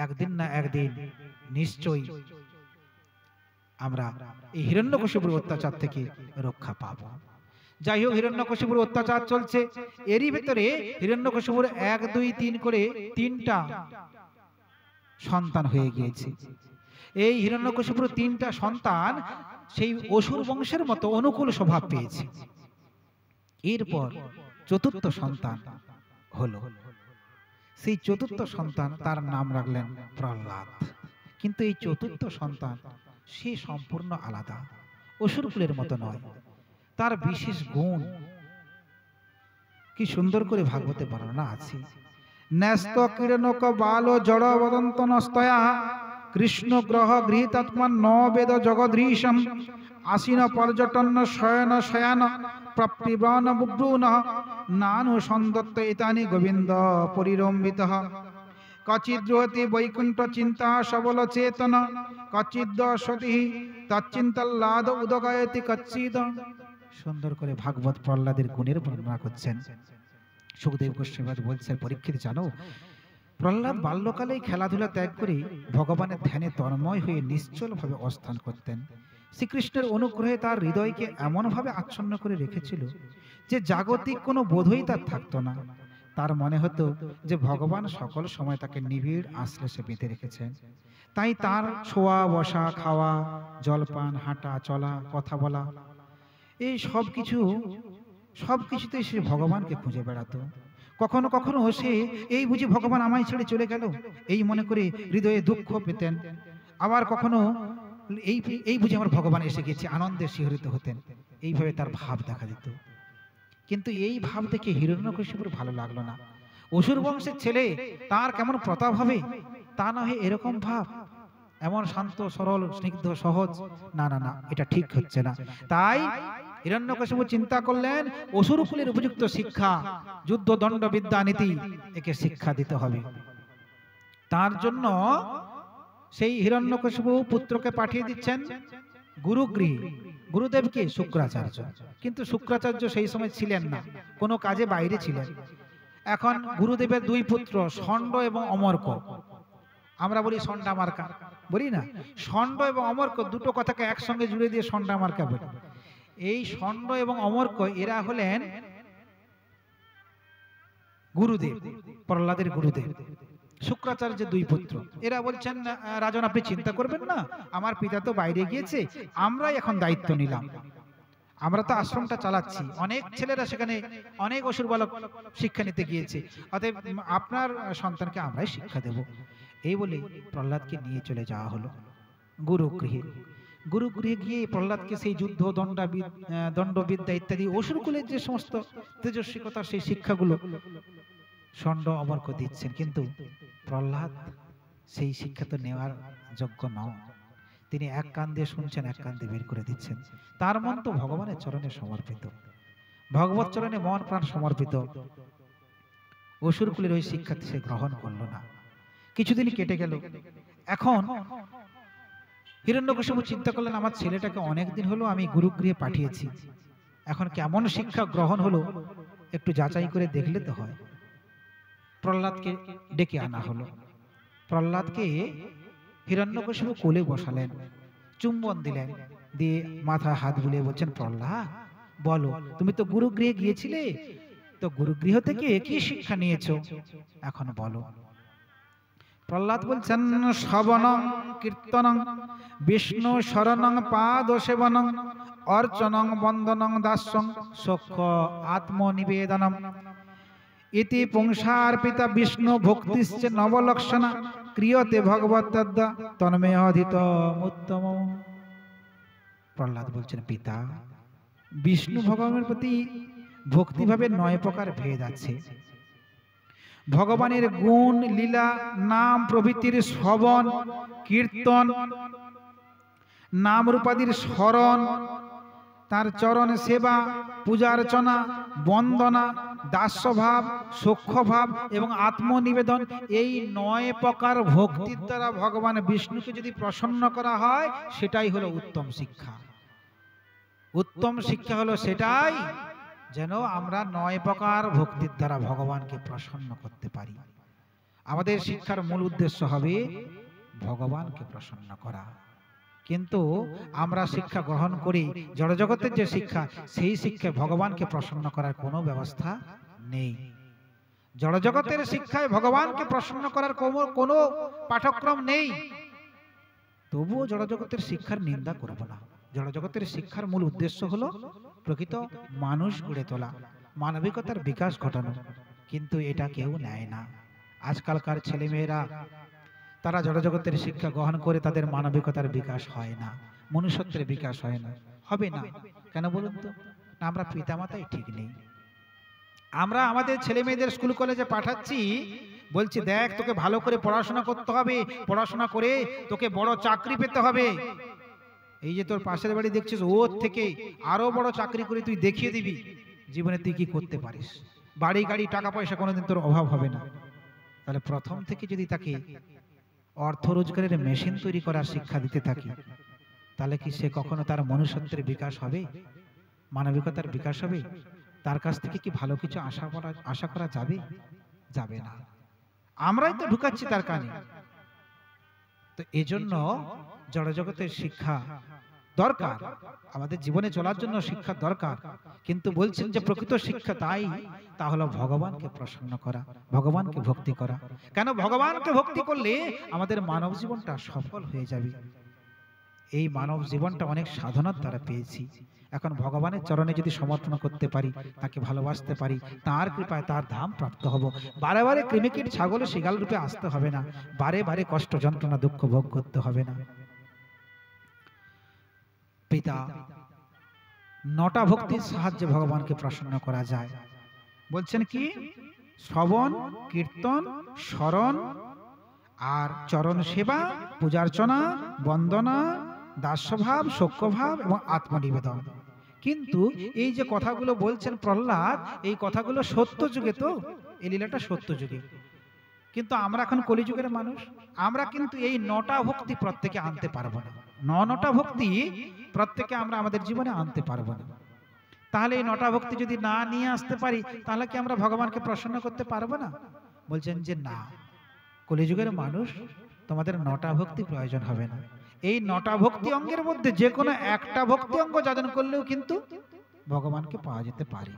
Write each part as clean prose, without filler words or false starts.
একদিন না একদিন নিশ্চয়ই আমরা এই হিরণ্যকশিপুর অত্যাচার থেকে রক্ষা পাব। যাই হোক, হিরণ্যকশিপুর অত্যাচার চলছে, এরই ভিতরে হিরণ্যকশিপুর 1, 2, 3 করে 3টা সন্তান হয়ে গিয়েছে। এই হিরণ্যকশিপুর 3টা সন্তান সেই অসুর বংশের মতো অনুকূল স্বভাব পেয়েছে। এরপর চতুর্থ সন্তান হলো। সেই চতুর্থ সন্তান, তার নাম রাখলেন প্রহ্লাদ। কিন্তু এই চতুর্থ সন্তান সে সম্পূর্ণ আলাদা, অসুর কুলের মতো নয়। তার বিশেষ গুণ কি সুন্দর করে ভাগবতে বর্ণনা আছে। ন্যস্ত কিরণক বাল জড় বদন্ত নস্তয়া কৃষ্ণ গ্রহ গৃহীতাত্মা ন বেদ জগদৃশম আসীন পর্যটন শয়ন শয়ান প্রপ্রিবন বুগ্রুন নানু সন্দত্ত ইতানি গোবিন্দ পরিরম্বিত কচিদ্রোহতি বৈকুণ্ঠ চিন্তা সবল চেতন কচিদ্দ সতি তচ্চিন্তাল্লাদ উদগায়তি কচ্ছিদ। সুন্দর করে ভাগবত প্রহ্লাদের গুণের বর্ণনা করছেন। সুখদেব গোস্বামী বলছেন, পরীক্ষিত জানো, প্রহ্লাদ বাল্যকালেই খেলাধুলা ত্যাগ করে ভগবানের ধ্যানে তন্ময় হয়ে নিশ্চল ভাবে অবস্থান করতেন। শ্রীকৃষ্ণের অনুগ্রহে তার হৃদয়কে এমনভাবে আচ্ছন্ন করে রেখেছিল যে জাগতিক কোনো বোধই তার থাকতো না। তার মনে হতো যে ভগবান সকল সময় তাকে নিবিড় আশ্লেষে বেঁধে রেখেছেন। তাই তার শোয়া বসা, খাওয়া, জলপান, হাঁটা চলা, কথা বলা, এই সবকিছুতে সে ভগবানকে খুঁজে বেড়াতো। কখনো কখনো সে এই বুঝি ভগবান আমায় ছেড়ে চলে গেল এই মনে করে হৃদয়ে দুঃখ পেতেন। আবার কখনো এই বুঝি আমার ভগবান এসে গেছে আনন্দে শিহরিত হতেন। এইভাবে তার ভাব দেখা দিত। কিন্তু এই ভাব দেখে হিরণ্যকশিপুর ভালো লাগলো না। অসুর বংশের ছেলে, তার কেমন প্রতাপ হবে, তা না হয়ে এরকম ভাব, এমন শান্ত সরল স্নিগ্ধ সহজ, না না না, এটা ঠিক হচ্ছে না। তাই হিরণ্যকশিপু চিন্তা করলেন, অসুর কুলের উপযুক্ত শিক্ষা, যুদ্ধ দণ্ড বিদ্যা নীতি, একে শিক্ষা দিতে হবে। তার জন্য সেই হিরণ্যকশিপু পুত্রকে পাঠিয়ে দিচ্ছেন গুরুগৃহে। গুরুদেবকে শুক্রাচার্য, কিন্তু শুক্রাচার্য সেই সময় ছিলেন না, কোনো কাজে বাইরে ছিলেন। এখন গুরুদেবের 2 পুত্র ষণ্ড এবং অমর্ক, আমরা বলি ষণ্ডা মার্কা, বলি না? ষণ্ড এবং অমর্ক দুটো কথাকে একসঙ্গে জুড়ে দিয়ে ষণ্ডা মার্কা বলি। এই ষণ্ড এবং অমর্ক এরা হলেন গুরুদেব, প্রহ্লাদের গুরুদেব, শুক্রাচার্যের 2 পুত্র। এরা বলছেন, রাজন আপনি চিন্তা করবেন না, আমার পিতা তো বাইরে গিয়েছে, আমরাই এখন দায়িত্ব নিলাম, আমরা তো আশ্রমটা চালাচ্ছি, অনেক ছেলেরা সেখানে অনেক অসুর বালক শিক্ষা নিতে গিয়েছে, অতএব আপনার সন্তানকে আমরাই শিক্ষা দেব। এই বলে প্রহ্লাদকে নিয়ে চলে যাওয়া হলো গুরুগৃহে। গুরুগৃহে গিয়ে প্রহ্লাদকে সেই যুদ্ধ দণ্ডবিদ্যা ইত্যাদি অসুর কুলের যে সমস্ত তেজস্বিকতার সেই শিক্ষাগুলো ষণ্ড অমর্ক দিচ্ছেন। কিন্তু প্রহ্লাদ সেই শিক্ষা তো নেওয়ার যোগ্য নন। তিনি এক কান দিয়ে শুনছেন, এক কান দিয়ে বের করে দিচ্ছেন। তার মন তো ভগবানের চরণে সমর্পিত, ভগবত চরণে মন প্রাণ সমর্পিত। অসুর কুলের ওই শিক্ষা সে গ্রহণ করল না। কিছুদিন কেটে গেল। এখন হিরণ্যকশিপু চিন্তা করলেন, আমার ছেলেটাকে অনেকদিন হলো আমি গুরুগৃহে পাঠিয়েছি, এখন কেমন শিক্ষা গ্রহণ হলো একটু যাচাই করে দেখলে তো হয়। প্রহ্লাদকে ডেকে আনা হলো। প্রহ্লাদকে হিরণ্যকশিপু কোলে বসালেন, চুম্বন দিলেন, দিয়ে মাথায় হাত বুলিয়ে বলছেন, প্রহ্লাদ বলো, তুমি তো গুরুগৃহে গিয়েছিলে, তো গুরুগৃহ থেকে কি শিক্ষা নিয়েছো এখন বলো। প্রহ্লাদ বলছেন, শ্রবণং কীর্তনং বিষ্ণু শরণং পাদ সেবনং অর্চনং বন্দনং দাস্যং সখ্য আত্মনিবেদনম ইতি পুংসার্পিতা বিষ্ণু ভক্তিশ্চ নবলক্ষণা ক্রিয়তে ভগবত্তদ্দা তন্মেয়াধিত উত্তম। প্রহ্লাদ বলছেন, পিতা, বিষ্ণু ভগবানের প্রতি ভক্তিভাবে 9 প্রকার ভেদ আছে। ভগবানের গুণ লীলা নাম প্রভৃতির শ্রবণ কীর্তন, নাম রূপাদির স্মরণ, তার চরণ সেবা, পূজার্চনা, বন্দনা, দাস্যভাব, সখ্যভাব এবং আত্মনিবেদন, এই 9 প্রকার ভক্তির দ্বারা ভগবান বিষ্ণুকে যদি প্রসন্ন করা হয়, সেটাই হলো উত্তম শিক্ষা। উত্তম শিক্ষা হলো সেটাই, যেন আমরা 9 প্রকার ভক্তির দ্বারা ভগবানকে প্রসন্ন করতে পারি। আমাদের শিক্ষার মূল উদ্দেশ্য হবে ভগবানকে প্রসন্ন করা। কিন্তু আমরা শিক্ষা গ্রহণ করি জড়জগতের যে শিক্ষা, সেই শিক্ষায় ভগবানকে প্রসন্ন করার কোনো ব্যবস্থা নেই। জড়জগতের শিক্ষায় ভগবানকে প্রসন্ন করার কোনো পাঠ্যক্রম নেই। তবুও জড়জগতের শিক্ষার নিন্দা করব না। জড়জগতের শিক্ষার মূল উদ্দেশ্য হলো প্রকৃত মানুষ গড়ে তোলা, মানবিকতার বিকাশ ঘটানো। কিন্তু এটা কেউ নেয় না। আজকালকার ছেলেমেয়েরা তারা জড়জগতের শিক্ষা গ্রহণ করে তাদের মানবিকতার বিকাশ হয় না, মনুষ্যত্বের বিকাশ হয় না, হবে না। কেন বলুন তো? না, আমরা পিতামাতাই ঠিক নেই। আমরা আমাদের ছেলে মেয়েদের স্কুল কলেজে পাঠাচ্ছি, বলছি দেখ তোকে ভালো করে পড়াশোনা করতে হবে, পড়াশোনা করে তোকে বড় চাকরি পেতে হবে। এই যে তোর পাশের বাড়ি দেখছিস, ওর থেকে আরো বড় চাকরি করে তুই দেখিয়ে দিবি জীবনে তুই কি করতে পারিস, বাড়ি গাড়ি টাকা পয়সা কোনোদিন তোর অভাব হবে না। তাহলে প্রথম থেকে যদি তাকে অর্থ রোজগারের মেশিন তৈরি করার শিক্ষা দিতে থাকি, তাহলে কি সে কখনো তার মনুষ্যত্বের বিকাশ হবে, মানবিকতার বিকাশ হবে? তার কাছ থেকে কি ভালো কিছু আশা করা যাবে? যাবে না। আমরাই তো ঢুকাচ্ছি তার কানে। তো এজন্য জড়জগতের শিক্ষা দরকার, আমাদের জীবনে চলার জন্য শিক্ষা দরকার। কিন্তু বলছেন যে প্রকৃত শিক্ষা তা হলো ভগবানকে প্রসন্ন করা, ভগবানকে ভক্তি করা। কেন? ভগবানকে ভক্তি করলে আমাদের মানব জীবনটা সফল হয়ে যাবে। এই মানব জীবনটা অনেক সাধনার দ্বারা পেয়েছি। এখন ভগবানের চরণে যদি সমর্পণ করতে পারি, তাকে ভালোবাসতে পারি, তার কৃপায় তার ধাম প্রাপ্ত হব। বারে বারে কৃমিকীট ছাগল শিগাল রূপে আসতে হবে না, বারে বারে কষ্ট যন্ত্রণা দুঃখ ভোগ করতে হবে না। পিতা, 9টা ভক্তির সাহায্যে ভগবানকে প্রসন্ন করা যায়। বলছেন কি? শ্রবণ, কীর্তন, স্মরণ, আর চরণ সেবা, পূজার্চনা, বন্দনা, দাস্যভাব, সখ্যভাব এবং আত্মনিবেদন। কিন্তু এই যে কথাগুলো বলছেন প্রহ্লাদ, এই কথাগুলো সত্য যুগে, তো এই লীলাটা সত্য যুগে। কিন্তু আমরা এখন কলিযুগের মানুষ, আমরা কিন্তু এই 9টা ভক্তি প্রত্যেকে আনতে পারবো না। 9টা ভক্তি প্রত্যেকে আমরা আমাদের জীবনে আনতে পারবো না। তাহলে এই 9টা ভক্তি যদি না নিয়ে আসতে পারি, তাহলে কি আমরা ভগবানকে প্রসন্ন করতে পারবো না? বলছেন যে না, কলিযুগের মানুষ, তোমাদের 9টা ভক্তি প্রয়োজন হবে না। এই 9টা ভক্তি অঙ্গের মধ্যে যে কোনো একটা ভক্তি অঙ্গ যাজন করলেও কিন্তু ভগবানকে পাওয়া যেতে পারে।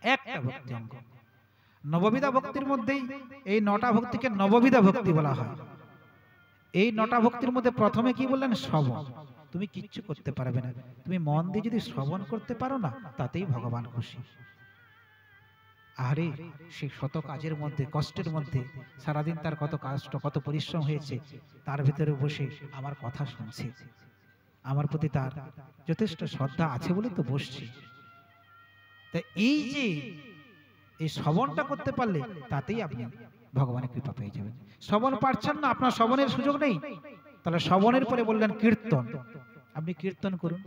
একটা ভক্তি অঙ্গ। নববিধা ভক্তির মধ্যেই এই 9টা ভক্তিকে নববিধা ভক্তি বলা হয়। এই 9টা ভক্তির মধ্যে প্রথমে কি বললেন? শ্রবণ। তুমি কিচ্ছু করতে পারবে না, তুমি মন দিয়ে যদি শ্রবণ করতে পারো না, তাতেই ভগবান খুশি। আরে সেই শত কাজের মধ্যে, কষ্টের মধ্যে সারাদিন তার কত কষ্ট, কত পরিশ্রম হয়েছে, তার ভিতরে বসে আমার কথা শুনছে, আমার প্রতি তার যথেষ্ট শ্রদ্ধা আছে বলে তো বসছি। তাই এই যে এই শ্রবণটা করতে পারলে, তাতেই আপনি ভগবানের কৃপা পেয়ে যাবেন। শ্রবণ পারছেন না, আপনার শ্রবণের সুযোগ নেই, তাহলে শ্রবণের পরে বললেন কীর্তন। আপনি কীর্তন করুন।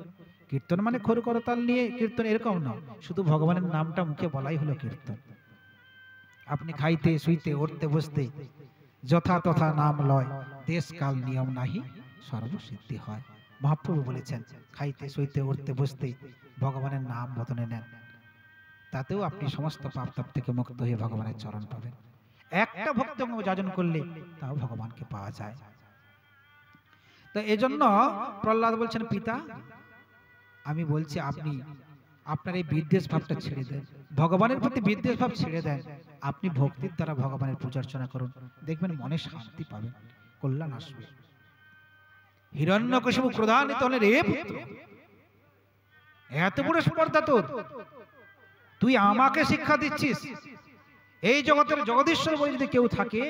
কীর্তন মানে খোর করতাল নিয়ে কীর্তন এরকম না, শুধু ভগবানের নামটা মুখে বলাই হলো কীর্তন। আপনি খাইতে শুইতে উঠতে বসতে যথা তথা নাম লয়, দেশ কাল নিয়ম নাহি সর্বসিদ্ধি হয়। মহাপ্রভু বলেছেন, খাইতে শুইতে উঠতে বসতে ভগবানের নাম বদনে নেন, তাতেও আপনি সমস্ত পাপ তাপ থেকে মুক্ত হয়ে ভগবানের চরণ পাবেন। একটা ভক্তি অঙ্গ যাজন করলে তাও ভগবানকে পাওয়া যায়। তো এজন্য প্রহ্লাদ বলছেন, পিতা আমি বলছি আপনি আপনার এই বিদ্বেষ ভাবটা ছেড়ে দেন, ভগবানের প্রতি বিদ্বেষ ভাব ছেড়ে দেন। আপনি ভক্তির দ্বারা ভগবানের পূজার্চনা করুন, দেখবেন মনে শান্তি পাবেন, কল্যাণ আসবে। হিরণ্যকশিপু ক্রোধান্বিত হলেন, রে পুত্র, এত বড় স্পর্ধা তোর, তুই আমাকে শিক্ষা দিচ্ছিস? এই জগতের জগদীশ্বর বলে যদি কেউ থাকে,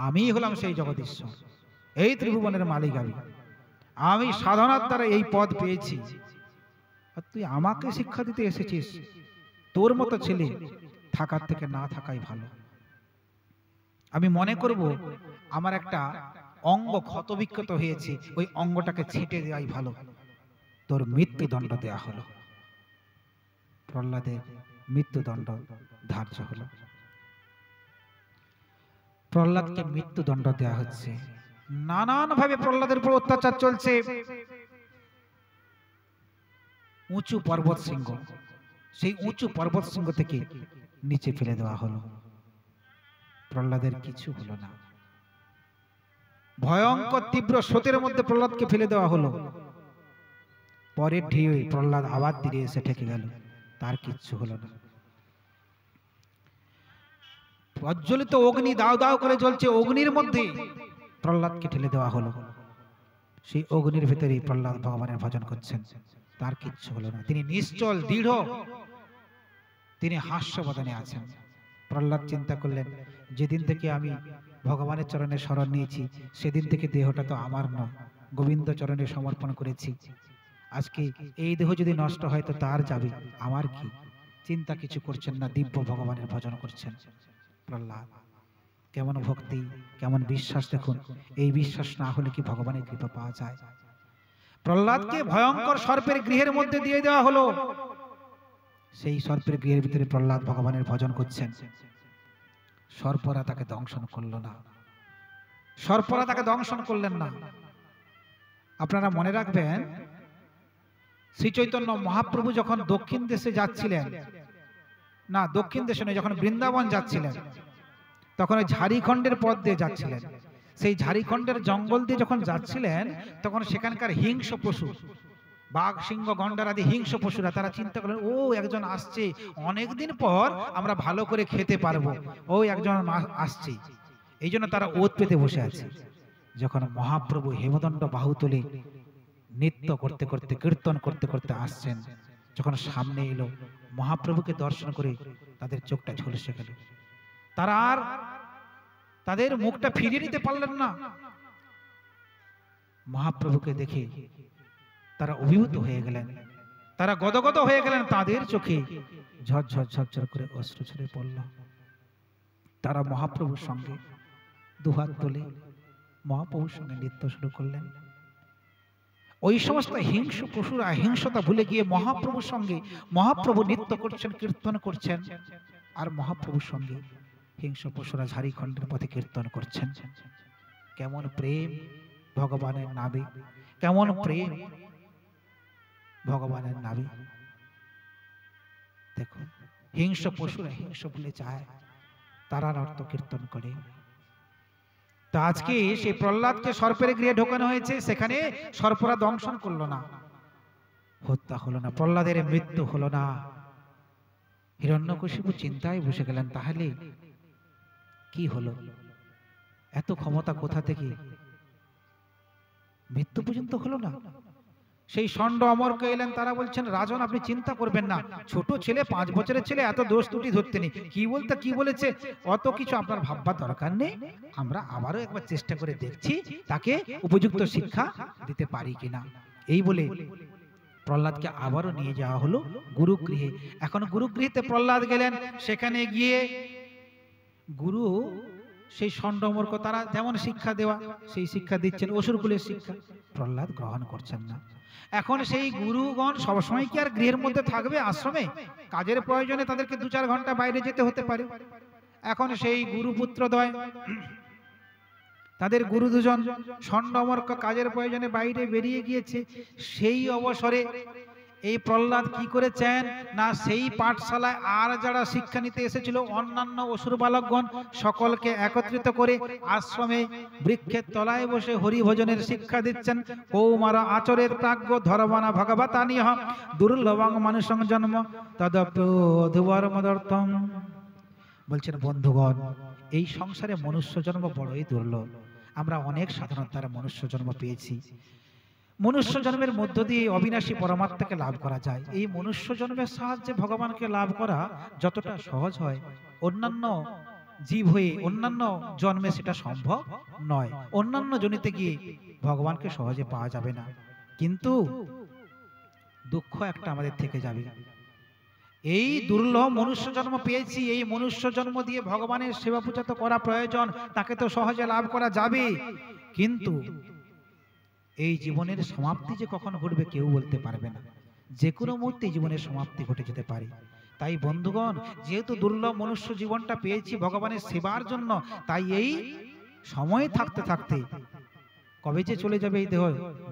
আমি হলাম সেই জগদীশ্বর, এই ত্রিভুবনের মালিক আমি সাধনার দ্বারা এই পদ পেয়েছি, আর তুই আমাকে শিক্ষা দিতে এসেছিস? তোর মতো ছেলে থাকার থেকে না থাকাই ভালো। আমি মনে করব আমার একটা অঙ্গ ক্ষত বিক্ষত হয়েছে, ওই অঙ্গটাকে ছেঁটে দেওয়াই ভালো। তোর মৃত্যুদণ্ড দেয়া হলো। প্রহ্লাদের মৃত্যুদণ্ড ধার্য হলো। প্রহ্লাদকে মৃত্যুদণ্ড দেওয়া হচ্ছে। নানান ভাবে প্রহ্লাদের উপর অত্যাচার চলছে। উঁচু পর্বত শৃঙ্গ, সেই উঁচু পর্বত শৃঙ্গ থেকে নিচে ফেলে দেওয়া হলো। প্রহ্লাদের কিছু হলো না। ভয়ঙ্কর তীব্র স্রোতের মধ্যে প্রহ্লাদকে ফেলে দেওয়া হলো। পরের ঢেউয়ে প্রহ্লাদ আবার তীরে এসে ঠেকে গেল, তার কিচ্ছু হলো না। প্রজ্বলিত অগ্নি দাও দাও করে জ্বলছে, অগ্নির মধ্যে প্রহ্লাদকে ঠেলে দেওয়া হলো। সেই অগ্নির ভেতরেই প্রহ্লাদ ভগবানের ভজন করছেন, তার কিচ্ছু হলো না। তিনি নিশ্চল দৃঢ়, তিনি হাস্যবদনে আছেন। প্রহ্লাদ চিন্তা করলেন, যেদিন থেকে আমি ভগবানের চরণে শরণ নিয়েছি সেদিন থেকে দেহটা তো আমার নয়, গোবিন্দ চরণে সমর্পণ করেছি। আজকে এই দেহ যদি নষ্ট হয় তো তার যাবে, আমার কি? চিন্তা কিছু করছেন না, দিব্য ভগবানের ভজন করছেন। প্রহ্লাদ কেমন ভক্তি, কেমন বিশ্বাস দেখুন। এই বিশ্বাস না হলে কি ভগবানের কৃপা পাওয়া যায়? প্রহ্লাদকে ভয়ঙ্কর সর্পের গৃহের মধ্যে দিয়ে দেওয়া হলো। সেই সর্পের গৃহের ভিতরে প্রহ্লাদ ভগবানের ভজন করছেন। সর্পরা তাকে দংশন করলো না, সর্পরা তাকে দংশন করলেন না। আপনারা মনে রাখবেন, শ্রী চৈতন্য মহাপ্রভু যখন দক্ষিণ দেশে যাচ্ছিলেন, না দক্ষিণ দেশে নয়, যখন বৃন্দাবন যাচ্ছিলেন তখন ওই ঝাড়িখণ্ডের পথ দিয়ে যাচ্ছিলেন। সেই ঝাড়িখণ্ডের জঙ্গল দিয়ে যখন যাচ্ছিলেন তখন সেখানকার হিংস্র পশু, বাঘ সিংহ গন্ডার আদি হিংস্র পশুরা, তারা চিন্তা করলেন, ও একজন আসছে, অনেকদিন পর আমরা ভালো করে খেতে পারবো, ও একজন আসছে। এই জন্য তারা ওত পেতে বসে আছে। যখন মহাপ্রভু হেমদণ্ড বাহু তুলে নৃত্য করতে করতে কীর্তন করতে করতে আসছেন, যখন সামনে এলো, মহাপ্রভুকে দর্শন করে তাদের চোখটা ঝলসে গেল। তারা আর তাদের মুখটা ফিরিয়ে নিতে পারলেন না। মহাপ্রভুকে দেখে তারা অভিভূত হয়ে গেলেন, তারা গদগদ হয়ে গেলেন, তাদের চোখে ঝরঝর ঝরঝর করে অশ্রু ঝরে পড়ল। তারা মহাপ্রভুর সঙ্গে দুহাত তুলে মহাপ্রভুর সঙ্গে নৃত্য শুরু করলেন। ওই সমস্ত হিংস্র পশুরা হিংসতা ভুলে গিয়ে মহাপ্রভুর সঙ্গে, মহাপ্রভু নৃত্য করছেন, কীর্তন করছেন, আর মহাপ্রভুর সঙ্গে হিংস্র পশুরা ঝাড়িখণ্ডের পথে কীর্তন করছেন। কেমন প্রেম ভগবানের নামে, কেমন প্রেম ভগবানের নামে। দেখুন, হিংস্র পশুরা হিংস্র বলে চায়, তারা নর্ত কীর্তন করে। তা আজকে সেই প্রহ্লাদকে সর্পের গৃহে ঢোকানো হয়েছে, সেখানে সর্পরা দংশন করলো না, হত্যা হলো না, প্রহ্লাদের মৃত্যু হলো না। হিরণ্যকশিপু চিন্তায় বসে গেলেন, তাহলে কি হলো? এত ক্ষমতা কোথা থেকে? মৃত্যু পর্যন্ত হলো না। সেই ষণ্ড অমরকে এলেন, তারা বলছেন, রাজন আপনি চিন্তা করবেন না, ছোট ছেলে, 5 বছরের ছেলে, এত দোষ ত্রুটি ধরতে নেই, কি বলতে কি বলেছে অত কিছু আপনার ভাববার দরকার নেই। আমরা আবারও একবার চেষ্টা করে দেখছি তাকে উপযুক্ত শিক্ষা দিতে পারি কিনা। এই বলে প্রহ্লাদকে আবারও নিয়ে যাওয়া হলো গুরুগৃহে। এখন গুরুগৃহেতে প্রহ্লাদ গেলেন, সেখানে গিয়ে গুরু সেই ষণ্ডমর্ক তারা যেমন শিক্ষা দেওয়া সেই শিক্ষা দিচ্ছেন, অসুরকুলের শিক্ষা। প্রহ্লাদ গ্রহণ করছেন না। এখন সেই গুরুগণ সবসময় কি আর গৃহের মধ্যে থাকবে আশ্রমে? কাজের প্রয়োজনে তাদেরকে 2-4 ঘন্টা বাইরে যেতে হতে পারে। এখন সেই গুরুপুত্রদ্বয়, তাদের গুরু দুজন ষণ্ডমর্ক কাজের প্রয়োজনে বাইরে বেরিয়ে গিয়েছে। সেই অবসরে এই প্রহ্লাদ কি করেছেন না, সেই পাঠশালায় আর যারা শিক্ষা নিতে এসেছিল অন্যান্য অসুর বালকগণ সকলকে একত্রিত করে আশ্রমে বৃক্ষের তলায় বসে হরিভজনের শিক্ষা দিচ্ছেন। কৌমার আচরের প্রাজ্ঞ ধর্মানা ভগবতানিহ দুর্লভং মানুষং জন্ম তদপ্যধুবর্মদর্থম। বলছেন, বন্ধুগণ, এই সংসারে মনুষ্য জন্ম বড়ই দুর্লভ। আমরা অনেক সাধনার দ্বারা মনুষ্য জন্ম পেয়েছি। মনুষ্য জন্মের মধ্য দিয়ে অবিনাশী পরমাত্মাকে লাভ করা যায়। এই মনুষ্য জন্মের সাহায্যে ভগবানকে লাভ করা যতটা সহজ হয়, অন্যান্য জীব হয়ে অন্যান্য জন্মে সেটা সম্ভব নয়। অন্যান্য জনিতে গিয়ে ভগবানকে সহজে পাওয়া যাবে না। কিন্তু দুঃখ একটা আমাদের থেকে যাবে, এই দুর্লভ মনুষ্য জন্ম পেয়েছি, এই মনুষ্য জন্ম দিয়ে ভগবানের সেবা পূজা তো করা প্রয়োজন, তাকে তো সহজে লাভ করা যাবে, কিন্তু এই জীবনের সমাপ্তি যে কখন ঘটবে কেউ বলতে পারবে না। যে কোনো মুহূর্তে জীবনের সমাপ্তি ঘটে যেতে পারে। তাই বন্ধুগণ, যেহেতু দুর্লভ মনুষ্য জীবনটা পেয়েছি ভগবানের সেবার জন্য, তাই এই সময় থাকতে থাকতে, কবে যে চলে যাবে এই দেহ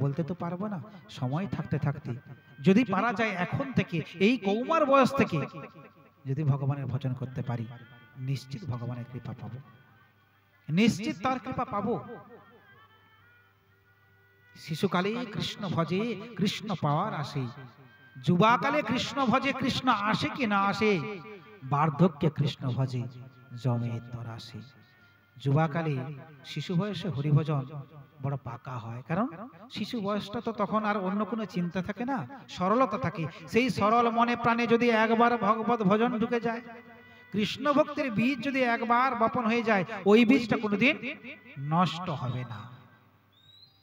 বলতে তো পারবো না, সময় থাকতে থাকতে যদি পারা যায় এখন থেকে, এই কৌমার বয়স থেকে যদি ভগবানের ভজন করতে পারি, নিশ্চিত ভগবানের কৃপা পাবো। নিশ্চিত তার কৃপা পাবো। শিশুকালে কৃষ্ণ ভজে কৃষ্ণ পাওয়ার আসে, যুবাকালে কৃষ্ণ ভজে কৃষ্ণ আসে কি না আসে, বার্ধক্যে কৃষ্ণ ভজে জমের তর আসে। যুবাকালে শিশু বয়সে হরিভজন বড় পাকা হয়, কারণ শিশু বয়সটা তো তখন আর অন্য কোনো চিন্তা থাকে না, সরলতা থাকে। সেই সরল মনে প্রাণে যদি একবার ভগবত ভজন ঢুকে যায়, কৃষ্ণ ভক্তির বীজ যদি একবার বপন হয়ে যায়, ওই বীজটা কোনোদিন নষ্ট হবে না।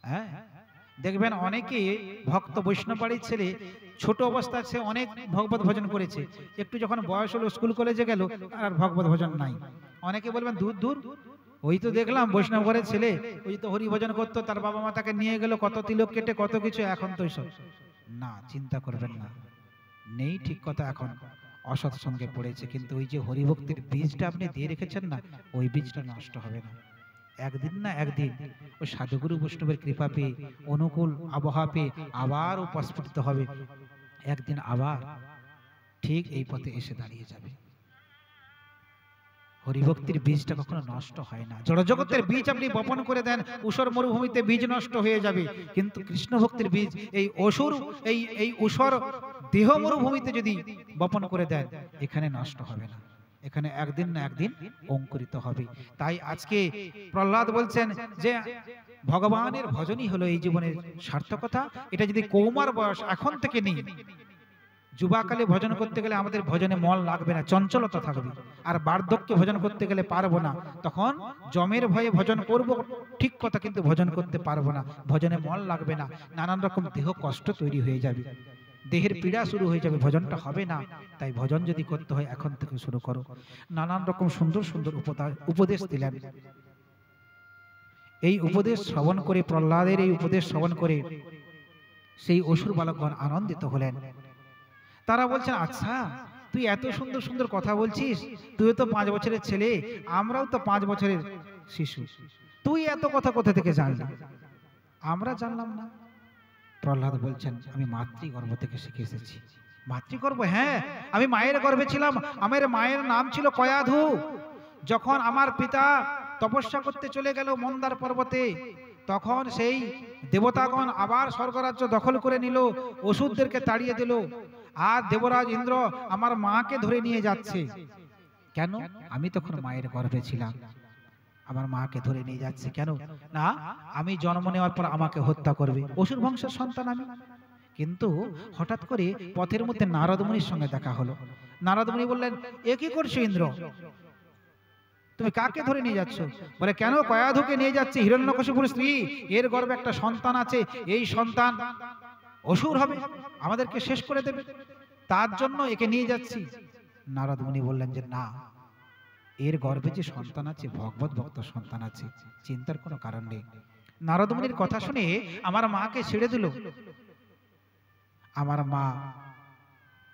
হ্যাঁ, দেখবেন অনেকে ভক্ত বৈষ্ণব বাড়ির ছেলে ছোট অবস্থায় সে অনেক ভগবত ভজন করেছে, একটু যখন বয়স হলো স্কুল কলেজে গেল আর ভগবত ভজন নাই। অনেকে বলবেন দূর দূর, ওই তো দেখলাম বৈষ্ণব ঘরের ছেলে, ওই তো হরি ভজন করতো, তার বাবা মা তাকে নিয়ে গেল কত তিলক কেটে কত কিছু, এখন তো সব না। চিন্তা করবেন না, নেই ঠিক কথা, এখন অসৎ সঙ্গে পড়েছে, কিন্তু ওই যে হরিভক্তির বীজটা আপনি দিয়ে রেখেছেন না, ওই বীজটা নষ্ট হবে না। একদিন না একদিন ওই সাধুগুরু বৈষ্ণবের কৃপা পেয়ে, অনুকূল আবহাওয়া পেয়ে আবার উপস্ফুটিত হবে, একদিন আবার ঠিক এই পথে এসে দাঁড়িয়ে যাবে। হরিভক্তির বীজটা কখনো নষ্ট হয় না। জড়জগতের বীজ আপনি বপন করে দেন, ঊষর মরুভূমিতে বীজ নষ্ট হয়ে যাবে, কিন্তু কৃষ্ণ ভক্তির বীজ এই অসুর এই ঊষর দেহ মরুভূমিতে যদি বপন করে দেন, এখানে নষ্ট হবে না, এখানে একদিন না একদিন অঙ্কুরিত হবে। তাই আজকে প্রহ্লাদ বলছেন যে ভগবানের ভজনই হলো এই জীবনের সার্থকতা। এটা যদি কৌমার বয়স এখন থেকে নেই, যুবাকালে ভজন করতে গেলে আমাদের ভজনে মন লাগবে না, চঞ্চলতা থাকবে। আর বার্ধক্যে ভজন করতে গেলে পারবো না, তখন জমের ভয়ে ভজন করব ঠিক কথা, কিন্তু ভজন করতে পারবো না, ভজনে মন লাগবে না, নানান রকম দেহ কষ্ট তৈরি হয়ে যাবে, দেহের পীড়া শুরু হয়ে যাবে, ভজনটা হবে না। তাই ভজন যদি করতে হয় এখন থেকে শুরু করো। নানান রকম সুন্দর সুন্দর উপদেশ দিলেন। এই উপদেশ শ্রবণ করে, প্রহ্লাদের এই উপদেশ শ্রবণ করে সেই অসুর বালকগণ আনন্দিত হলেন। তারা বলছেন, আচ্ছা তুই এত সুন্দর সুন্দর কথা বলছিস, তুই তো 5 বছরের ছেলে, আমরাও তো 5 বছরের শিশু, তুই এত কথা কোথা থেকে জানলি? আমরা জানলাম না। প্রহ্লাদ বলছেন, আমি মাতৃগর্ভ থেকে শিখে এসেছি। মাতৃগর্ভ? হ্যাঁ, আমি মায়ের গর্ভে ছিলাম। আমার মায়ের নাম ছিল কয়াধু। যখন আমার পিতা তপস্যা করতে চলে গেল মন্দার পর্বতে, তখন সেই দেবতাগণ আবার স্বর্গরাজ্য দখল করে নিল, অসুরদেরকে তাড়িয়ে দিল, আর দেবরাজ ইন্দ্র আমার মাকে ধরে নিয়ে যাচ্ছে। কেন? আমি তখন মায়ের গর্ভে ছিলাম, আমার মাকে ধরে নিয়ে যাচ্ছে কেন? না, আমি জন্ম নেওয়ার পর আমাকে হত্যা করবে, অসুর বংশের সন্তান আমি। কিন্তু হঠাৎ করে পথের মধ্যে নারদ মুনির সঙ্গে দেখা হলো। নারদ মুনি বললেন, এ কি করছো ইন্দ্র, তুমি কাকে ধরে নিয়ে যাচ্ছ? বলে, কেন? কয়াধুকে নিয়ে যাচ্ছে, হিরণ্যকশিপুর স্ত্রী, এর গর্ভে একটা সন্তান আছে, এই সন্তান অসুর হবে, আমাদেরকে শেষ করে দেবে, তার জন্য একে নিয়ে যাচ্ছি। নারদ মুনি বললেন যে না, এর গর্ভে যে সন্তান আছে ভগবত ভক্ত সন্তান আছে, চিন্তার কোনো কারণ নেই। নারদ মুনির কথা শুনে আমার মাকে ছেড়ে দিল। আমার মা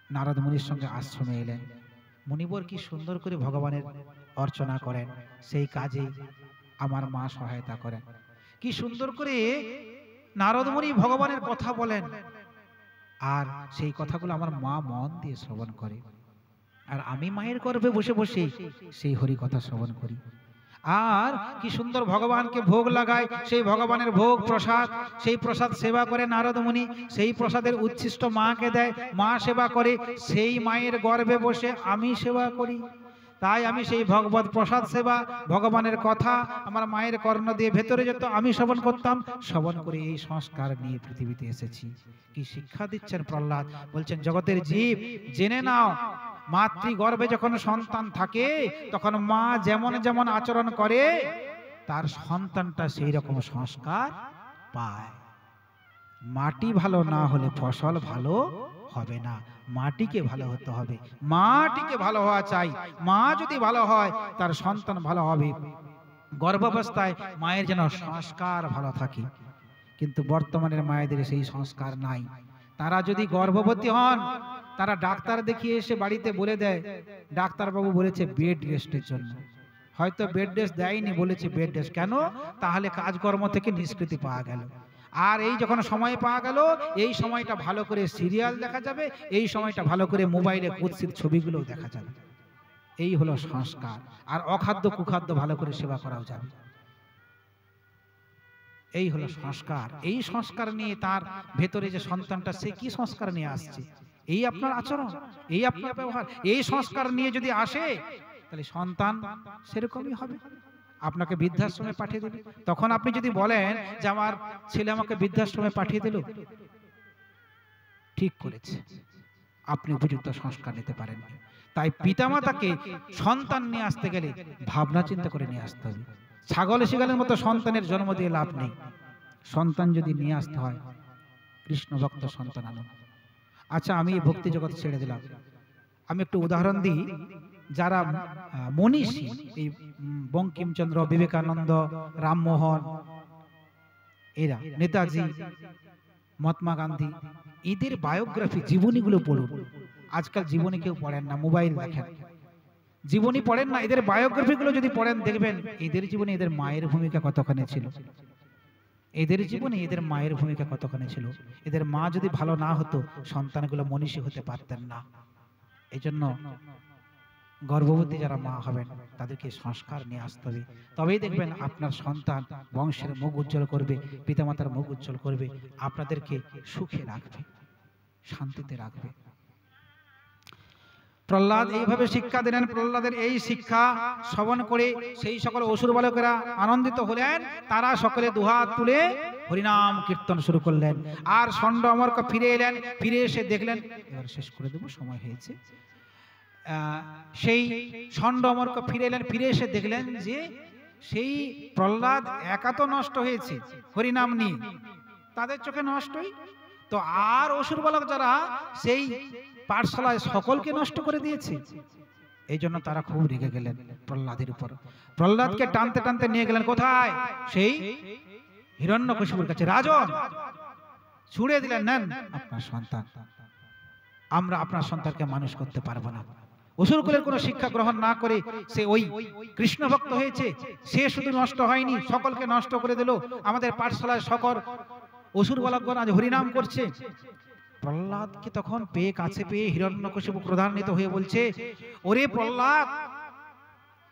নারদ মুনির সঙ্গে আশ্রমে এলেন। মুনিবর কি সুন্দর করে ভগবানের অর্চনা করেন, সেই কাজে আমার মা সহায়তা করেন। কি সুন্দর করে নারদ মুনি ভগবানের কথা বলেন, আর সেই কথাগুলো আমার মা মন দিয়ে শ্রবণ করে, আর আমি মায়ের গর্ভে বসে বসে সেই হরি কথা শ্রবণ করি। আর কি সুন্দর ভগবানকে ভোগ লাগায়, সেই ভগবানের ভোগ প্রসাদ, সেই প্রসাদ সেবা করে নারদ মুনি, সেই প্রসাদের উচ্ছিষ্ট মাকে দেয়, মা সেবা করে, সেই মায়ের গর্ভে বসে আমি সেবা করি। তাই আমি সেই ভগবত প্রসাদ সেবা, ভগবানের কথা আমার মায়ের কর্ণ দিয়ে ভেতরে যেত, আমি শ্রবণ করতাম, শ্রবণ করে এই সংস্কার নিয়ে পৃথিবীতে এসেছি। কি শিক্ষা দিচ্ছেন প্রহ্লাদ? বলছেন, জগতের জীব জেনে নাও, মাতৃগর্ভে যখন সন্তান থাকে তখন মা যেমন যেমন আচরণ করে তার সন্তানটা সেই রকম সংস্কার পায়। মাটি ভালো না হলে ফসল ভালো হবে না, মাটিকে ভালো হতে হবে, মাটিকে ভালো হওয়া চাই। মা যদি ভালো হয় তার সন্তান ভালো হবে। গর্ভাবস্থায় মায়ের যেন সংস্কার ভালো থাকে, কিন্তু বর্তমানের মায়েদের সেই সংস্কার নাই। তারা যদি গর্ভবতী হন, তারা ডাক্তার দেখিয়ে এসে বাড়িতে বলে দেয়, ডাক্তারবাবু বলেছে বেড রেস্টের জন্য, হয়তো বেড রেস্ট দেয়নি, বলেছে বেড রেস্ট। কেন? তাহলে কাজকর্ম থেকে নিষ্কৃতি পাওয়া গেল। আর এই যখন সময় পাওয়া গেল, এই সময়টা ভালো করে সিরিয়াল দেখা যাবে, এই সময়টা ভালো করে মোবাইলে কুৎসিত ছবিগুলো দেখা যাবে। এই হলো সংস্কার। আর অখাদ্য কুখাদ্য ভালো করে সেবা করাও যাবে। এই হলো সংস্কার। এই সংস্কার নিয়ে তার ভেতরে যে সন্তানটা, সে কি সংস্কার নিয়ে আসছে, এই আপনার আচরণ, এই আপনার ব্যবহার, এই সংস্কার নিয়ে যদি আসে তাহলে সন্তান সেরকমই হবে। আপনাকে বৃদ্ধাশ্রমে পাঠিয়ে দেবে। তখন আপনি যদি বলেন যে আমার ছেলে আমাকে বৃদ্ধাশ্রমে পাঠিয়ে দিল, ঠিক করেছে, আপনি উপযুক্ত সংস্কার নিতে পারেন। তাই পিতামাতাকে সন্তান নিয়ে আসতে গেলে ভাবনা চিন্তা করে নিয়ে আসতে হবে। ছাগল শিগালের মতো সন্তানের জন্ম দিয়ে লাভ নেই। সন্তান যদি নিয়ে আসতে হয়, কৃষ্ণ ভক্ত সন্তান আনুন। আচ্ছা, আমি এই ভক্তি জগৎ ছেড়ে দিলাম। আমি একটু উদাহরণ দিই। যারা মনীষী, এই বঙ্কিমচন্দ্র, বিবেকানন্দ, রামমোহন, এরা, নেতাজি, মহাত্মা গান্ধী, এদের বায়োগ্রাফি, জীবনীগুলো পড়ুন। আজকাল জীবনী কেউ পড়েন না, মোবাইল দেখেন, জীবনী পড়েন না। এদের বায়োগ্রাফিগুলো যদি পড়েন, দেখবেন এদের জীবনে এদের মায়ের ভূমিকা কতখানি ছিল। এদের জীবনে এদের মায়ের ভূমিকা কতখানি ছিল। এদের মা যদি ভালো না হতো, সন্তানগুলো মনীষী হতে পারতেন না। এই জন্য গর্ভবতী যারা মা হবেন, তাদেরকে সংস্কার নিয়ে আসতে হবে। তবেই দেখবেন আপনার সন্তান বংশের মুখ উজ্জ্বল করবে, পিতামাতার মুখ উজ্জ্বল করবে, আপনাদেরকে সুখে রাখবে, শান্তিতে রাখবে। প্রহ্লাদ এইভাবে শিক্ষা দিলেন। প্রহ্লাদের এই শিক্ষা শ্রবণ করে সেই সকল অসুর বালকেরা আনন্দিত হলেন। তারা সকলে দুহাত তুলে হরিনাম কীর্তন শুরু করলেন। আর ষণ্ড অমর্ক ফিরে এলেন। ফিরে এসে দেখলেন, এবার শেষ করে দেবো, সময় হয়েছে। সেই ষণ্ড অমর্ক ফিরে এলেন। ফিরে এসে দেখলেন যে সেই প্রহ্লাদ একা তো নষ্ট হয়েছে হরিনাম নিয়ে, তাদের চোখে নষ্টই তো, আর অসুর বালক যারা সেই পাঠশালায় সকলকে নষ্ট করে দিয়েছে। এই জন্য তারা খুব রেগে গেলেন প্রহ্লাদের উপর। প্রহ্লাদকে টানতে টানতে নিয়ে গেলেন কোথায়? সেই হিরণ্যকশিপুর কাছে। রাজন ছুড়ে দিলেন, নেন আপনার সন্তান, আমরা আপনার সন্তানকে মানুষ করতে পারবো না। অসুরকুলের কোনো শিক্ষা গ্রহণ না করে সে ওই কৃষ্ণ ভক্ত হয়েছে। সে শুধু নষ্ট হয়নি, সকলকে নষ্ট করে দিল। আমাদের পাঠশালায় সকল অসুর বালকগণ আজ হরিনাম করছে। প্রহ্লাদকে তখন পেয়ে, কাছে পেয়ে হিরণ্যকশিপু ক্রোধান্বিত হয়ে বলছে, ওরে প্রহ্লাদ,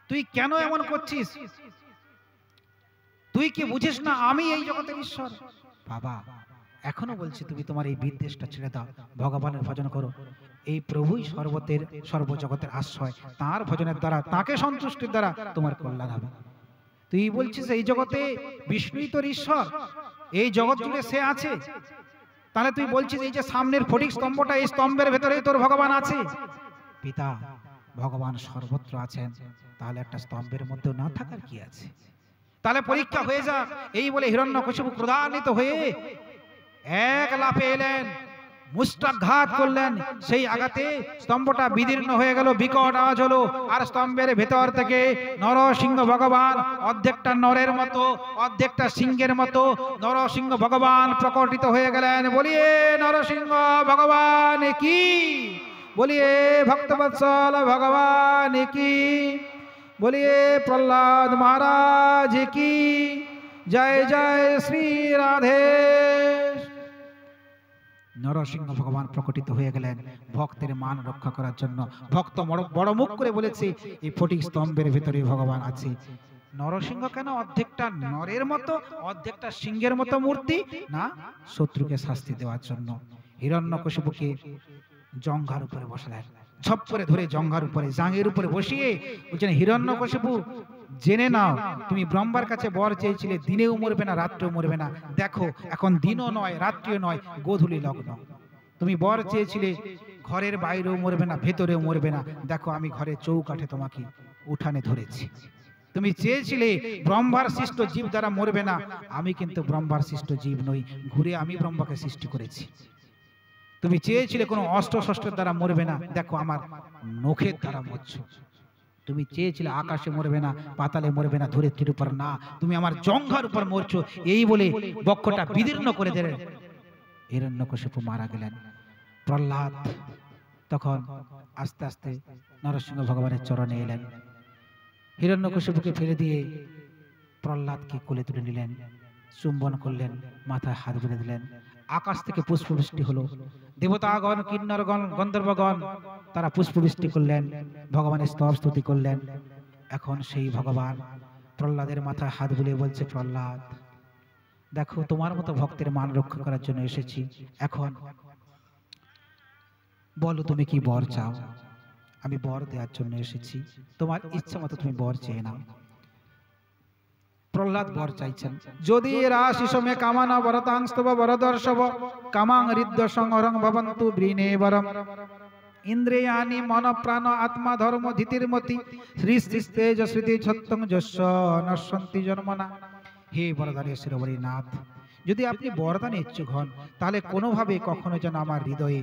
তুই কেন এমন করছিস? তুই কি বুঝিস না আমি এই জগতের ঈশ্বর? বাবা, এখনো বলছি তুমি তোমার এই বিদ্বেষটা ছেড়ে দাও, ভগবানের ভজন করো। এই প্রভুই সর্বতের সর্বজগতের আশ্রয়, তার ভজনের দ্বারা, তাকে সন্তুষ্টির দ্বারা তোমার কল্যাণ হবে। তুই বলছিস এই জগতে বিষ্ণুই তোর ঈশ্বর, এই জগৎ জুড়ে সে আছে, তাহলে তুই বলছিস এই যে সামনের ফটিক স্তম্ভটা, এই স্তম্ভের ভেতরেই তোর ভগবান আছে? পিতা, ভগবান সর্বত্র আছেন, তাহলে একটা স্তম্ভের মধ্যে না থাকার কি আছে? তাহলে পরীক্ষা হয়ে যাক। এই বলে হিরণ্যকশিপু ক্রোধান্বিত হয়ে এক লাফে এলেন, মুষ্টাঘাত করলেন। সেই আঘাতে স্তম্ভটা বিদীর্ণ হয়ে গেল, বিকট আওয়াজ হলো। আর স্তম্ভের ভেতর থেকে নরসিংহ ভগবান, অর্ধেকটা নরের মতো অর্ধেকটা সিংহের মতো নরসিংহ ভগবান প্রকটিত হয়ে গেলেন। বলিয়ে নরসিংহ ভগবান কি, বলিয়ে ভক্তবৎসল ভগবান কি, বলিয়ে প্রহ্লাদ মহারাজ কি জয় জয় শ্রী রাধে। নরসিংহ ভগবান প্রকটিত হয়ে গেলেন ভক্তের মান রক্ষা করার জন্য। ভক্ত বড় মুখ করে বলেছে এই ফটিক স্তম্ভের ভেতরে ভগবান আছে। নরসিংহ কেন? অর্ধেকটা নরের মতো অর্ধেকটা সিংহের মতো মূর্তি না, শত্রুকে শাস্তি দেওয়ার জন্য। হিরণ্যকশিপুকে জঙ্ঘার উপরে বসালেন, ছপ করে ধরে জঙ্ঘার উপরে, জাঙের উপরে বসিয়ে বলছেন, হিরণ্যকশিপু জেনে নাও, তুমি ব্রহ্মার কাছে বর চেয়েছিলে, দিনেও মরবে না, রাত্রেও মরবে না। দেখো এখন দিনও নয়, রাত্রিও নয়, গোধূলি লগ্ন। তুমি বর চেয়েছিলে ঘরের বাইরেও মরবে না, ভেতরেও মরবে না। দেখো আমি ঘরের চৌকাঠে তোমাকে উঠানে ধরেছি। তুমি চেয়েছিলে ব্রহ্মার সৃষ্ট জীব দ্বারা মরবে না, আমি কিন্তু ব্রহ্মার সৃষ্ট জীব নই, ঘুরে আমি ব্রহ্মাকে সৃষ্টি করেছি। তুমি চেয়েছিলে কোনো অস্ত্র শস্ত্রের দ্বারা মরবে না, দেখো আমার নখের দ্বারা মরছো। তুমি চেয়েছিলে আকাশে মরবে না, পাতালে মরবে না, ধরিত্রীর উপর না, তুমি আমার জঙ্ঘার উপর মরছো। এই বলে বক্ষটা বিদীর্ণ করে দিলেন। হিরণ্যকশিপু মারা গেলেন। প্রহ্লাদ তখন আস্তে আস্তে নরসিংহ ভগবানের চরণে এলেন। হিরণ্যকশিপুকে ফেলে দিয়ে প্রহ্লাদকে কোলে তুলে নিলেন, চুম্বন করলেন, মাথায় হাত বুলিয়ে দিলেন। আকাশ থেকে পুষ্পবৃষ্টি হলো। দেবতাগণ, কিন্নরগণ, গন্ধর্বগণ তারা পুষ্পবৃষ্টি করলেন, ভগবানের স্তব স্তুতি করলেন। এখন সেই ভগবান প্রহ্লাদের মাথায় হাত বুলিয়ে বলছে, প্রহ্লাদ দেখো, তোমার মতো ভক্তের মান রক্ষা করার জন্য এসেছি। এখন বলো তুমি কি বর চাও? আমি বর দেওয়ার জন্য এসেছি, তোমার ইচ্ছা মতো তুমি বর চেয়ে নাও। প্রহ্লাদ বর চাইছেন, যদি রাশিসমে কামানা বরতাংস্তব বরদর্শব কামাং ঋদ্ধ সংহরং ভবন্তু বৃণে বরম ইন্দ্রিয়ানি মন প্রাণ আত্মা ধর্ম ধিতির্মতি শ্রী তেজ স্মৃতি ছত্তং যস্য নশ্বন্তি জন্মনা। হে বরদানের শিরোমণিনাথ, যদি আপনি বরদানে ইচ্ছুক হন, তাহলে কোনোভাবে কখনো যেন আমার হৃদয়ে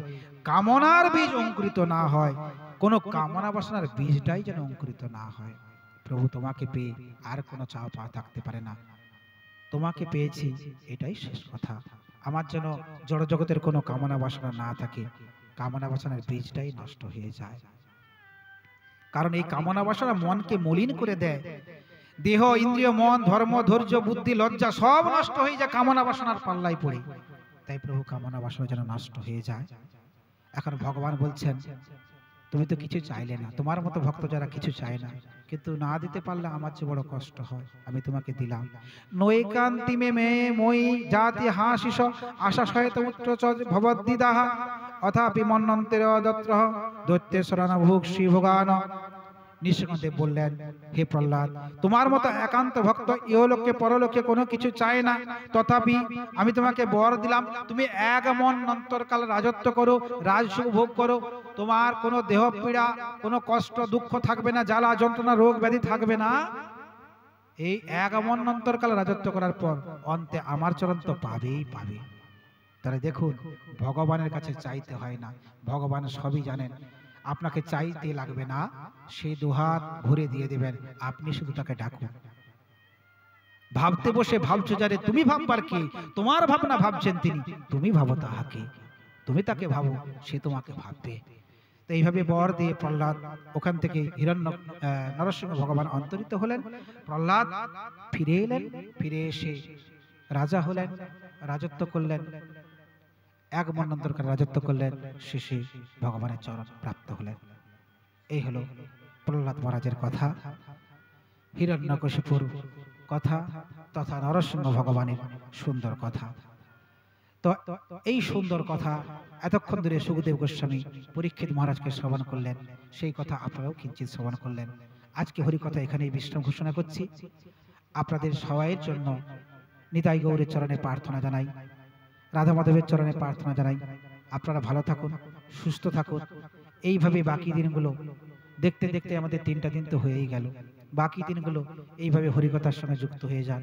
কামনার বীজ অঙ্কুরিত না হয়, কোনো কামনা বাসনার বীজটাই যেন অঙ্কুরিত না হয়। প্রভু, তোমাকে পেয়ে আর কোনো চাওয়া পাওয়া থাকতে পারে না। তোমাকে পেয়েছি, এটাই শেষ কথা। আমার যেন জড় জগতের কোনো কামনা বাসনা না থাকে, কামনা বাসনার বীজটাই নষ্ট হয়ে যায়। কারণ এই কামনা বাসনা মনকে মলিন করে দেয়। দেহ, ইন্দ্রিয়, মন, ধর্ম, ধৈর্য, বুদ্ধি, লজ্জা সব নষ্ট হয়ে যায় কামনা বাসনার পাল্লায় পড়ে। তাই প্রভু, কামনা বাসনা যেন নষ্ট হয়ে যায়। এখন ভগবান বলছেন, তুমি তো কিছু চাইলে না, তোমার মতো ভক্ত যারা কিছু চায় না, কিন্তু না দিতে পারলে আমার চেয়ে বড় কষ্ট হয়, আমি তোমাকে দিলাম। নৈকান্তিমে মে মই জাতি হাসিস আশা সহিত উচ্চ ভবদ্দিদাহা অথাপি মন্নন্তের দত্র দৈত্যেশ্বরান ভোগ শ্রী ভোগান। নৃসিংহদেব বললেন, হে প্রহ্লাদ, তোমার মতো একান্ত ভক্ত ইহলোকে পরলোকে কোনো কিছু চায় না, তথাপি আমি তোমাকে বর দিলাম, তুমি এক মন অন্তরকাল রাজত্ব করো, রাজসুখ ভোগ করো, তোমার কোনো দেহ পীড়া, কোনো কষ্ট দুঃখ থাকবে না, জ্বালা যন্ত্রণা রোগ ব্যাধি থাকবে না। এই এক মন অন্তরকাল রাজত্ব করার পর অন্তে আমার চরণ তো পাবেই পাবে। তাহলে দেখুন, ভগবানের কাছে চাইতে হয় না, ভগবান সবই জানেন। আপনাকে চাইতে লাগবে না, সে দুহাত ভরে দিয়ে দেবেন, আপনি শুধু তাকে ডাকুন। ভাবতে বসে ভাবছো যারে, তুমি ভাববার কি? তোমার ভাবনা ভাবছেন তিনি, তুমি ভাবো তাহাকে, তুমি তাকে ভাবো, সে তোমাকে ভাববে। তো এইভাবে বর দিয়ে প্রহ্লাদ ওখান থেকে নরসিংহ ভগবান অন্তরিত হলেন। প্রহ্লাদ ফিরে এলেন, ফিরে এসে রাজা হলেন, রাজত্ব করলেন, এক মন্বন্তরকাল রাজত্ব করলেন, শেষে ভগবানের চরণ প্রাপ্ত হলেন। এই হলো প্রহ্লাদ মহারাজের কথা, হিরণ্যকশিপুর কথা তথা নরসিংহ ভগবানের সুন্দর কথা। তো এই সুন্দর কথা এতক্ষণ ধরে সুখদেব গোস্বামী পরীক্ষিত মহারাজকে শ্রবণ করলেন, সেই কথা আপনারাও কিঞ্চিত শ্রবণ করলেন। আজকে হরিকথা এখানেই বিশ্রাম ঘোষণা করছি। আপনাদের সবাইয়ের জন্য নিতাই গৌরের চরণে প্রার্থনা জানাই, রাধা মাধবের চরণে প্রার্থনা জানাই, আপনারা ভালো থাকুন, সুস্থ থাকুন। এইভাবে বাকি দিনগুলো দেখতে দেখতে আমাদের 3টা দিন তো হয়েই গেল, বাকি দিনগুলো এইভাবে হরিকথার সঙ্গে যুক্ত হয়ে যান।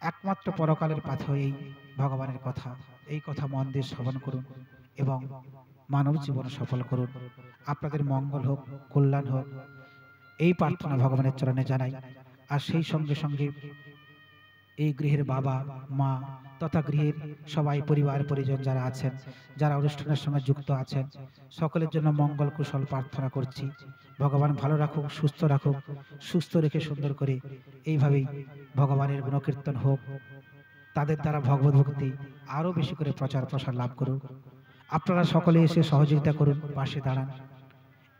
একমাত্র পরকালের পাথর এই ভগবানের কথা, এই কথা মন দিয়ে শ্রবণ করুন এবং মানব জীবন সফল করুন। আপনাদের মঙ্গল হোক, কল্যাণ হোক, এই প্রার্থনা ভগবানের চরণে জানাই। আর সেই সঙ্গে সঙ্গে এই গৃহের বাবা মা তথা গৃহের সবাই পরিবার পরিজন যারা আছেন, যারা অনুষ্ঠানের সঙ্গে যুক্ত আছেন, সকলের জন্য মঙ্গল কুশল প্রার্থনা করছি। ভগবান ভালো রাখুক, সুস্থ রাখুক, সুস্থ রেখে সুন্দর করে এইভাবেই ভগবানের গুণকীর্তন হোক, তাদের দ্বারা ভগবত ভক্তি আরো বেশি করে প্রচার প্রসার লাভ করুক। আপনারা সকলে এসে সহযোগিতা করুন, পাশে দাঁড়ান,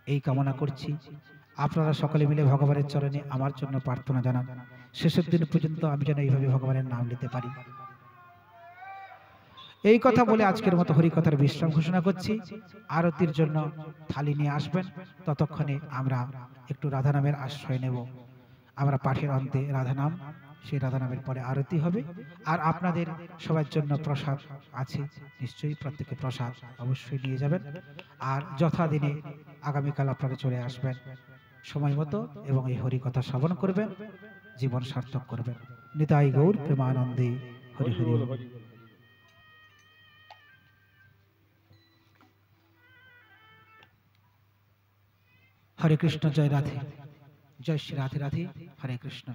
এই কামনা করছি। আপনারা সকলে মিলে ভগবানের চরণে আমার জন্য প্রার্থনা জানান, শেষের দিন পর্যন্ত আমি যেন এইভাবে ভগবানের নাম নিতে পারি। এই কথা বলে আজকের মতো হরিকথার বিশ্রাম ঘোষণা করছি। আরতির জন্য থালি নিয়ে আসবেন, ততক্ষণে আমরা একটু রাধা নামের আশ্রয় নেব। আমরা পাঠের অন্তে রাধা নাম, সেই রাধা নামের পরে আরতি হবে। আর আপনাদের সবার জন্য প্রসাদ আছে, নিশ্চয়ই প্রত্যেকে প্রসাদ অবশ্যই নিয়ে যাবেন। আর যথাদিনে আগামীকাল আপনারা চলে আসবেন সময় মতো এবং এই হরিকথা শ্রবণ করবেন, জীবন সার্থক করবেন। নিতাই গৌর প্রেমানন্দে হরি হরি। হরে কৃষ্ণ, জয় রাধে, জয় শ্রী রাধে রাধে, হরে কৃষ্ণ।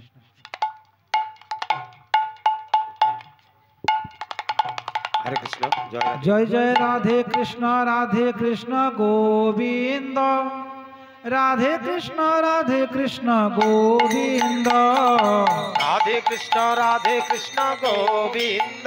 হরে কৃষ্ণ। জয় জয় রাধে কৃষ্ণ, রাধে কৃষ্ণ গোবিন্দ, রাধে কৃষ্ণ গোবিন্দ, রাধে কৃষ্ণ গোবিন্দ,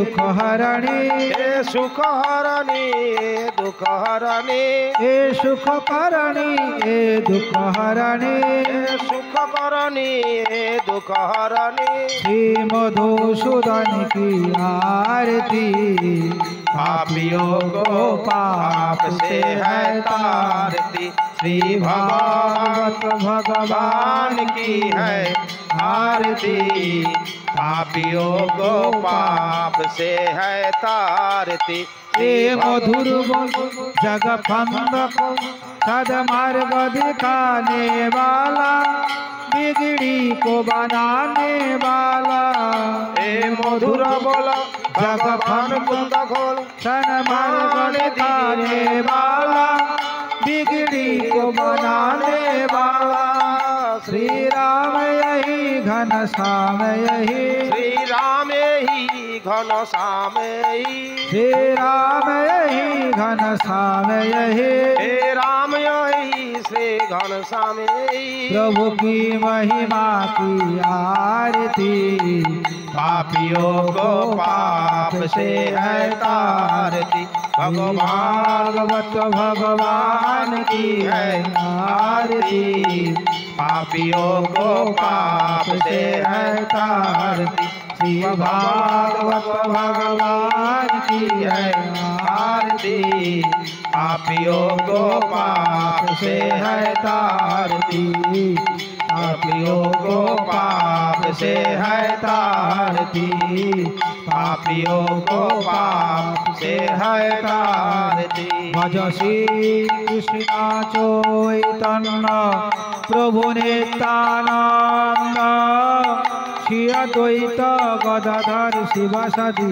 दुख हरणी हे सुख हरणी दुख हरणी हे सुख करणी हे दुख हरणी हे सुख करणी दुख हरणी श्री मधुसूदन की आरती पापियों को पाप से है तारती श्री भागवत भगवान की है आरती पापियों को पाप से है तारती हे मधुर जग फंदक सदमार्ग दिखाने वाला बिगड़ी को बनाने वाला हे मधुर बोला जगफन कुंद खोल सन्मार्ग दिखाने वाला बिगड़ी को बनाने वाला श्री राम यही घन श्याम यही श्री राम यही घन श्याम यही श्री राम यही घन श्याम यही हे राम यही श्री घन श्याम यही प्रभु की महिमा की आरती पापियों को पाप से है तारती भागवत भगवान की है आरती पापियों को पाप से है तारती श्री भागवत भगवान की है आरती पापियों को पाप से है तारती पापियों को पाप से है तारती पापियों को पाप से है तारती भज श्री कृष्ण चैतन्य प्रभु नित्यानंद श्री अद्वैत गदाधर शिवासादि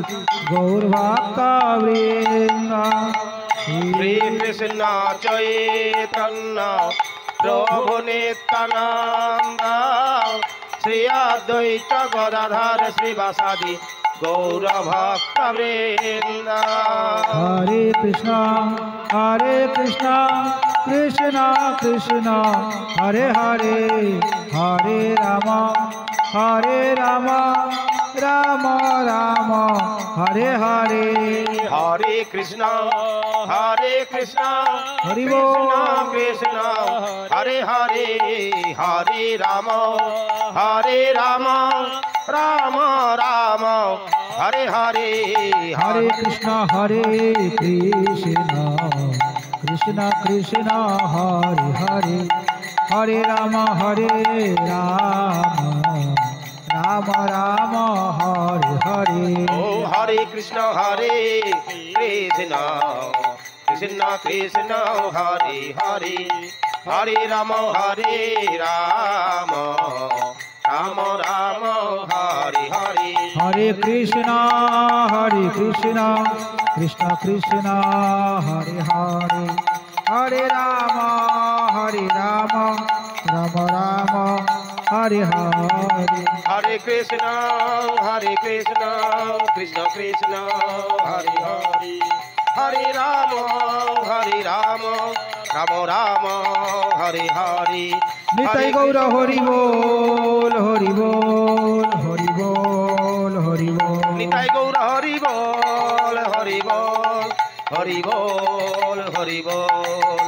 गौर भक्त वृंद श्री कृष्ण चैतन्य प्रभु नित्यानंद श्री अद्वैत गदाधर श्रीवासादि गौर भक्त वृंद हरे कृष्ण कृष्ण कृष्ण हरे हरे हरे राम राम राम हरे हरे हरे कृष्ण हरे बोल। कृष्ण हरे हरे हरे राम राम राम हरे हरे हरे कृष्ण कृष्ण कृष्ण हरे हरे हरे राम राम राम हरे हरे ओ हरे कृष्ण कृष्ण कृष्ण हरे हरे हरे राम राम राम हरे हरे हरे कृष्ण कृष्ण कृष्ण हरे हरे हरे राम राम राम हरे हरे हरे कृष्ण कृष्ण कृष्ण हरे हरे हरे राम राम राम हरे हरे निताई गौर हरि बोल हरि बोल हरि बोल हरि बोल निताई गौर हरि बोल हरि बोल हरि बोल हरि बोल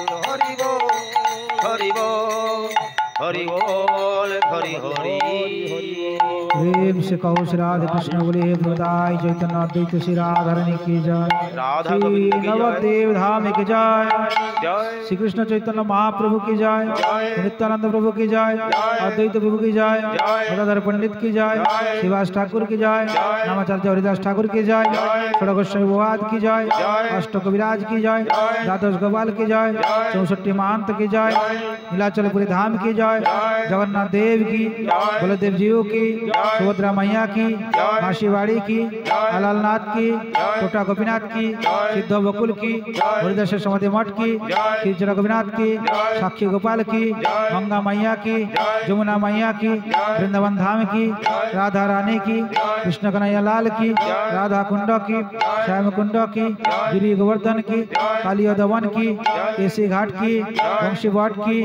हरि बोल हरि बोल हरि बोल हरि हरि प्रेम से कहो श्री राधे कृष्ण बोले प्रदाय चैतन्य अद्वैत श्री राधारणी की जय राधा श्री गोविंद की जय। नवदेव धाम की जय जय श्री कृष्ण चैतन्य महाप्रभु की जय नित्यानंद प्रभु की जय अद्वैत प्रभु की जय गदाधर पंडित की जय शिवास ठाकुर की जय नामाचार्य हरिदास ठाकुर की जय षोडशोत्तरवाद की जय अष्ट कविराज की जय द्वादश गोपाल की जय 64 महंत की जय नीलाचलपुरी धाम की जय जगन्नाथ देव की बलदेव जीव की सुभद्रा मैया की मासीवाड़ी की लालनाथ की टोटा गोपीनाथ की सिद्ध बकुल की हरिदास समाधि मठ की खींचरा गोपीनाथ की साक्षी गोपाल की गंगा मैया की जमुना मैया की वृंदावन धाम की राधा रानी की कृष्ण कन्हैया लाल की राधा कुंड की श्याम कुंड की गिरी गोवर्धन की कालियादवन की केसी घाट की वंशी भट्ट की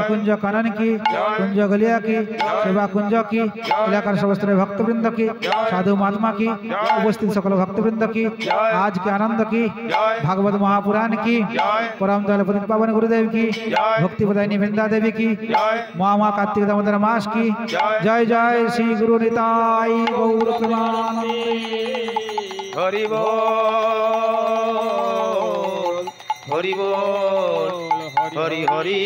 कुंज कनन की कुंज गलिया की सेवा कुंज की इलाकर समस्त भक्तवृंद की, साधु महात्मा की, उपस्थित सकल भक्तवृंद की, आज के आनंद की, भागवत महापुराण की, परम दयाल पतित पावन गुरुदेव की, भक्ति प्रदायिनी वृंदा देवी की, महा कार्तिक दामोदर मास की। जय जय श्री गुरु निताई गौर प्रेमानंद। हरि बोल हरि बोल हरि हरि